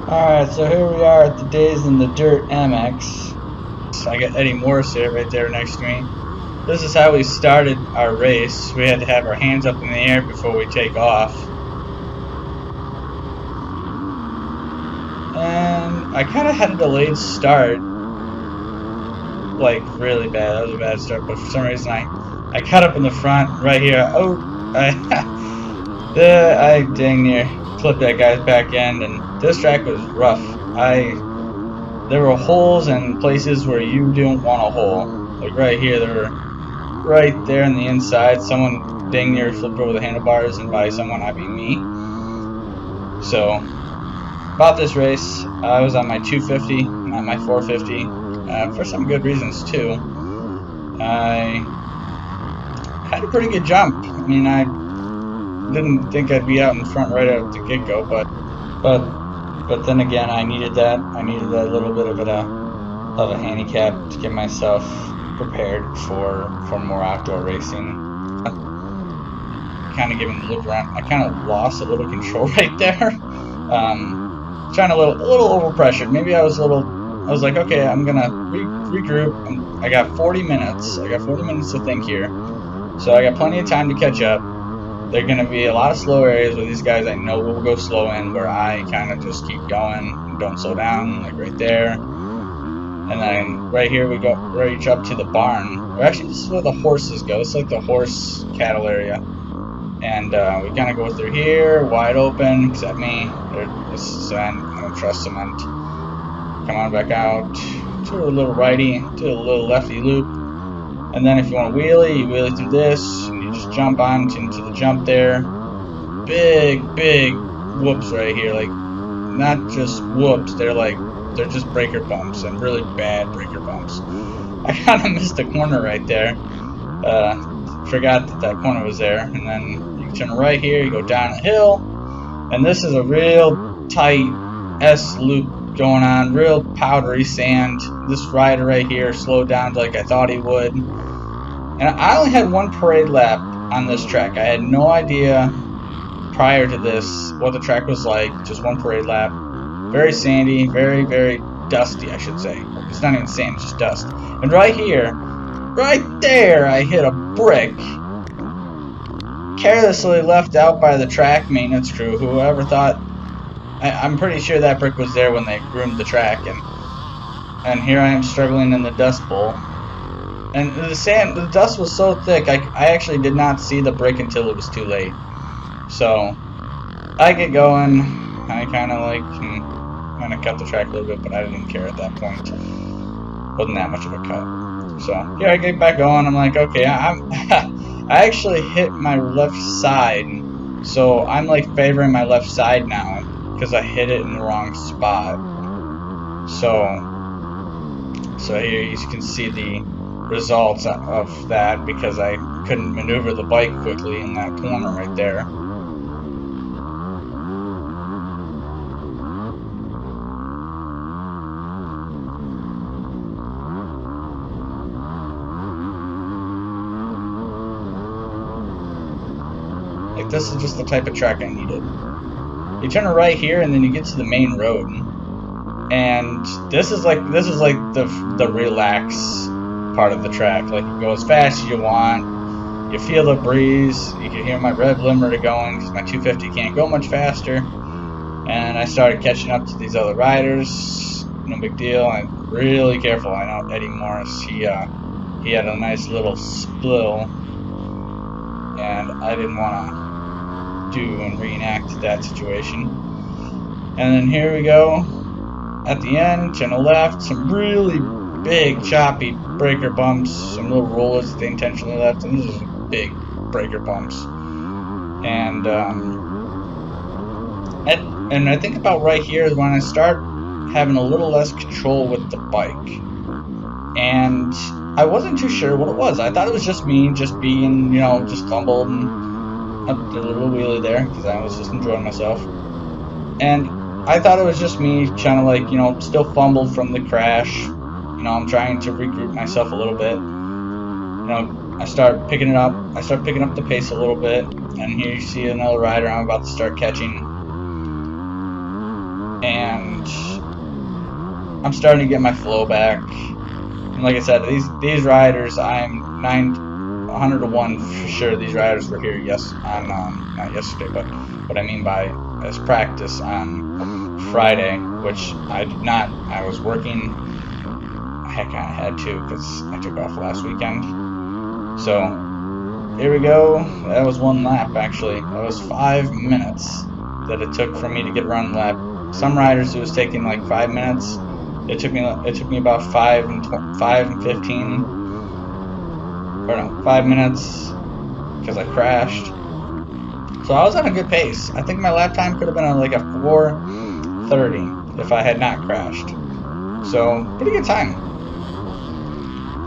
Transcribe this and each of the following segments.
Alright, so here we are at the Days in the Dirt MX. I got Eddie Morris here right there next to me. This is how we started our race. We had to have our hands up in the air before we take off. And I kind of had a delayed start. Like, really bad. That was a bad start, but for some reason I cut up in the front right here. Oh, I dang near clipped that guy's back end, and this track was rough. There were holes and places where you don't want a hole. Like right here, there were right there on the inside. Someone dang near flipped over the handlebars, and by someone I mean me. So, about this race, I was on my 250, not my 450, for some good reasons too. I had a pretty good jump. I mean, I didn't think I'd be out in front right at the get-go, but then again, I needed that. I needed that little bit of a handicap to get myself prepared for more outdoor racing. Kind of giving the look around. I kind of lost a little control right there. Trying a little overpressured. Maybe I was like, okay, I'm gonna regroup. I got 40 minutes. I got 40 minutes to think here, so I got plenty of time to catch up. There are going to be a lot of slow areas where these guys I know will go slow in, where I kind of just keep going and don't slow down, like right there. And then right here we go right up to the barn. Or actually, this is where the horses go. It's like the horse cattle area. And we kind of go through here, wide open, except me. This is cement. I don't trust cement. Come on back out. Do a little righty, do a little lefty loop. And then if you want to wheelie, you wheelie through this. You just jump on into the jump there. Big whoops right here. Like, not just whoops, they're just breaker bumps, and really bad breaker bumps. I kind of missed a corner right there. Forgot that corner was there. And then you turn right here, you go down a hill. And this is a real tight S loop going on, real powdery sand. This rider right here slowed down like I thought he would. And I only had one parade lap on this track. I had no idea prior to this what the track was like. Just one parade lap. Very sandy, very dusty, I should say. It's not even sand, it's just dust. And right here, right there, I hit a brick. Carelessly left out by the track maintenance crew. Whoever thought, I'm pretty sure that brick was there when they groomed the track. And here I am struggling in the dust bowl. And the dust was so thick, I actually did not see the brick until it was too late. So, I get going. I kind of cut the track a little bit, but I didn't care at that point. Wasn't that much of a cut. So, here I get back going. I'm like, okay, I actually hit my left side. So, I'm like favoring my left side now, because I hit it in the wrong spot. So here you can see the results of that, because I couldn't maneuver the bike quickly in that corner right there. Like, this is just the type of track I needed. You turn right here, and then you get to the main road, and this is like the relax part of the track. Like, you go as fast as you want. You feel the breeze. You can hear my rev limiter going because my 250 can't go much faster. And I started catching up to these other riders. No big deal. I'm really careful. I know Eddie Morris. He had a nice little spill, and I didn't want to do and reenact that situation. And then here we go at the end, turn the left, some really big choppy breaker bumps, some little rollers that they intentionally left, and these are big breaker bumps. And I think about right here is when I start having a little less control with the bike, and I wasn't too sure what it was. I thought it was just me just being, just fumbled and up the little wheelie there, because I was just enjoying myself. And I thought it was just me kind of still fumbled from the crash. I'm trying to regroup myself a little bit. I start picking it up. I start picking up the pace a little bit. And here you see another rider I'm about to start catching. and I'm starting to get my flow back. And like I said, these riders, I'm 100 to 1 for sure. These riders were here, yes, on not yesterday, but what I mean by as practice on Friday, which I did not. I was working. I kind of had to because I took off last weekend. So here we go. That was one lap actually. That was 5 minutes that it took for me to get around the lap. Some riders it was taking like 5 minutes. It took me about 5 and 15, or no, 5 minutes because I crashed. So I was on a good pace. I think my lap time could have been on like a 4:30 if I had not crashed. So pretty good time.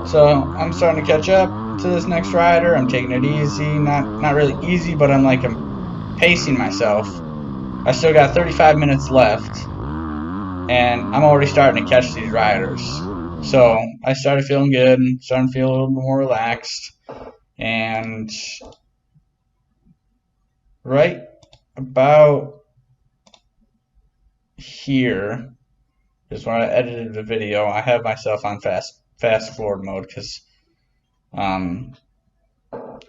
So I'm starting to catch up to this next rider. I'm taking it easy, not really easy, but I'm pacing myself. I still got 35 minutes left, and I'm already starting to catch these riders. So I started feeling good, starting to feel a little bit more relaxed, and right about here is when I edited the video. I have myself on fast forward mode because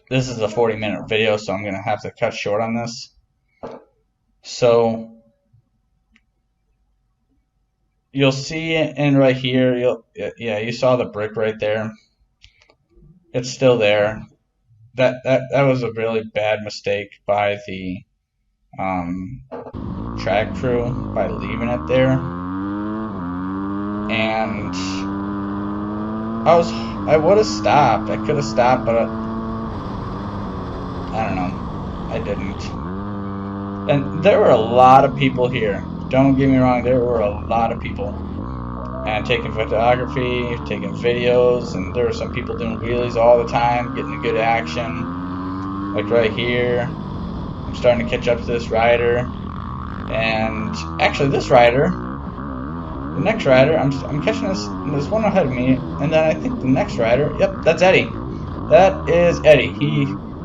this is a 40-minute video, so I'm gonna have to cut short on this. So you'll see it in right here. You saw the brick right there. It's still there. That was a really bad mistake by the track crew by leaving it there. And I would have stopped. I could have stopped, but I don't know. I didn't. And there were a lot of people here. Don't get me wrong, there were a lot of people. And taking photography, taking videos, and there were some people doing wheelies all the time, getting a good action. Like right here. I'm starting to catch up to this rider. And actually this rider, the next rider, I'm catching this one ahead of me, and then I think the next rider, yep, that's Eddie. That is Eddie.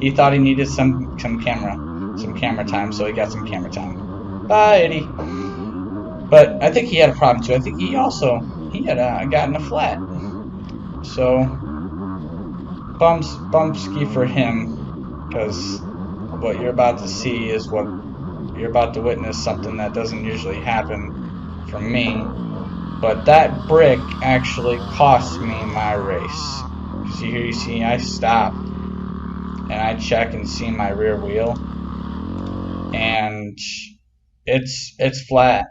He thought he needed some camera time, so he got some camera time. Bye, Eddie. But I think he had a problem too. I think he had gotten a flat. So bumpski for him, because what you're about to see is what you're about to witness, something that doesn't usually happen for me. But that brick actually cost me my race. Because here you see I stopped and I check and see my rear wheel, and it's flat,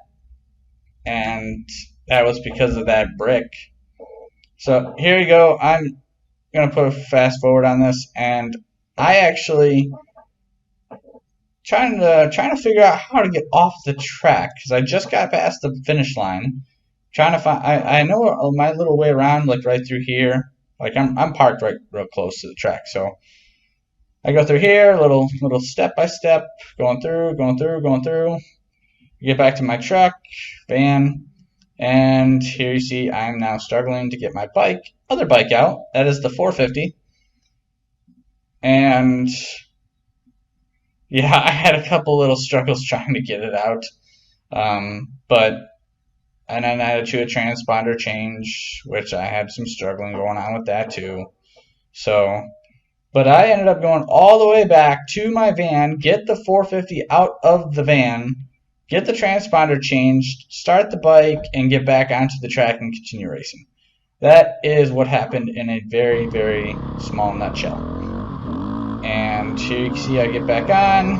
and that was because of that brick. So here you go. I'm gonna put a fast forward on this, and I actually trying to figure out how to get off the track because I just got past the finish line. Trying to find, I know my little way around, like right through here. Like I'm parked right real close to the track, so I go through here, little step by step, going through. Get back to my truck, van, and here you see I'm now struggling to get my other bike out. That is the 450, and yeah, I had a couple little struggles trying to get it out, and then I had to do a transponder change, which I had some struggling going on with that too. So, but I ended up going all the way back to my van, get the 450 out of the van, get the transponder changed, start the bike, and get back onto the track and continue racing. That is what happened in a very, very small nutshell. And here you can see I get back on.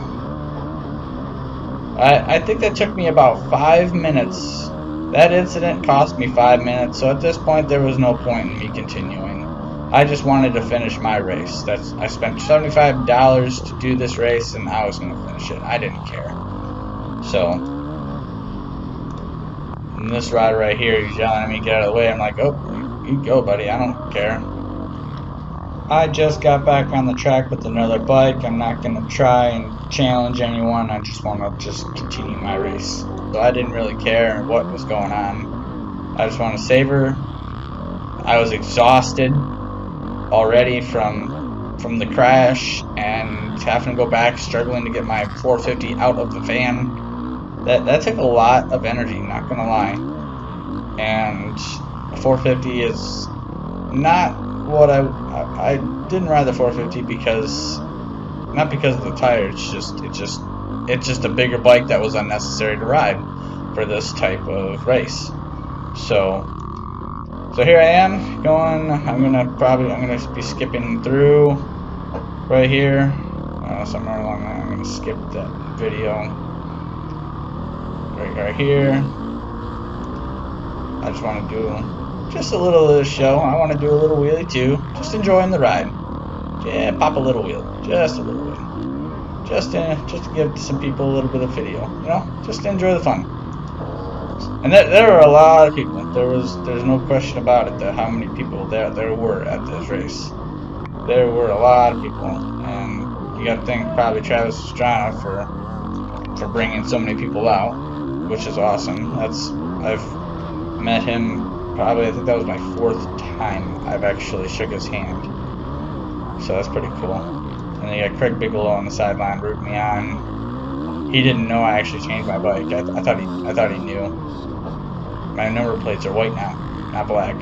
I think that took me about 5 minutes. That incident cost me 5 minutes, so at this point there was no point in me continuing. I just wanted to finish my race. I spent $75 to do this race, and I was going to finish it. I didn't care. So, and this rider right here, he's yelling at me, get out of the way. I'm like, oh, you go, buddy. I don't care. I just got back on the track with another bike. I'm not going to try and challenge anyone. I just want to just continue my race. So I didn't really care what was going on. I just wanted to savor. I was exhausted already from the crash and having to go back, struggling to get my 450 out of the van. that took a lot of energy, not gonna lie. And a 450 is not what I didn't ride the 450 because not because of the tire. It's just a bigger bike that was unnecessary to ride for this type of race. So here I am going. I'm gonna be skipping through right here. Somewhere along there, I'm gonna skip that video right here. I just want to do just a little of the show. I want to do a little wheelie too. Just enjoying the ride. Yeah, pop a little wheel, just a little bit, just to give some people a little bit of video. You know, just to enjoy the fun. And there were a lot of people. There's no question about it. That how many people there were at this race. There were a lot of people, and you got to thank probably Travis Pastrana for bringing so many people out, which is awesome. I've met him probably, I think that was my 4th time I've actually shook his hand. So that's pretty cool. And then you got Craig Bigelow on the sideline rooting me on. He didn't know I actually changed my bike. I thought he knew. My number plates are white now, not black.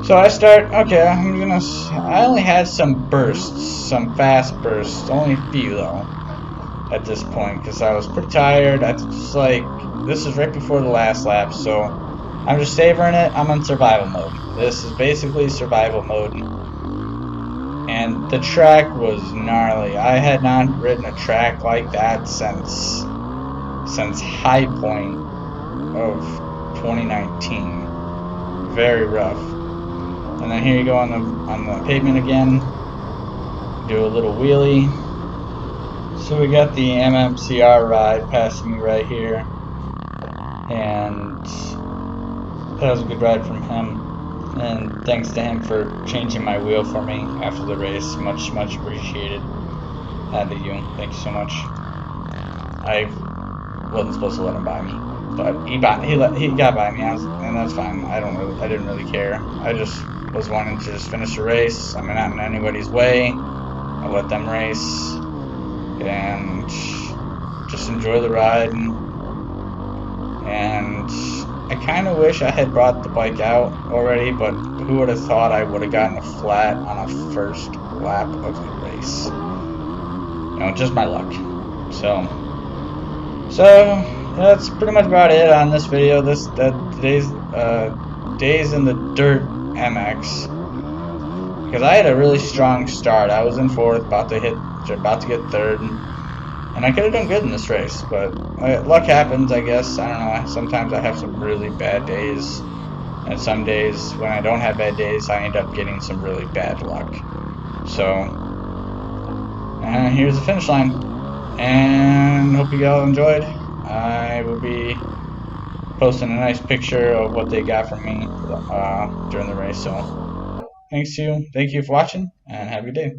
So I start, okay, I only had some bursts, some fast bursts, only a few though, at this point, because I was pretty tired. I just like, this is right before the last lap, so I'm just savoring it. I'm in survival mode. This is basically survival mode. And the track was gnarly. I had not ridden a track like that since High Point of 2019. Very rough. And then here you go on the pavement again. Do a little wheelie. So we got the MMCR ride passing me right here, and that was a good ride from him. And thanks to him for changing my wheel for me after the race. Much appreciated. To you. Thank you so much. I wasn't supposed to let him buy me, but he got by me, and that's fine. I didn't really care. I just was wanting to just finish the race. I'm not in anybody's way. I let them race and just enjoy the ride. And I kind of wish I had brought the bike out already, but who would have thought I would have gotten a flat on a first lap of the race? You know, just my luck. So that's pretty much about it on this video. Today's Days in the Dirt MX. Because I had a really strong start. I was in 4th, about to get 3rd, and I could have done good in this race. But luck happens, I guess. I don't know. Sometimes I have some really bad days, and some days when I don't have bad days, I end up getting some really bad luck. So here's the finish line, and hope you all enjoyed. I will be posting a nice picture of what they got from me during the race. So thank you for watching, and have a good day.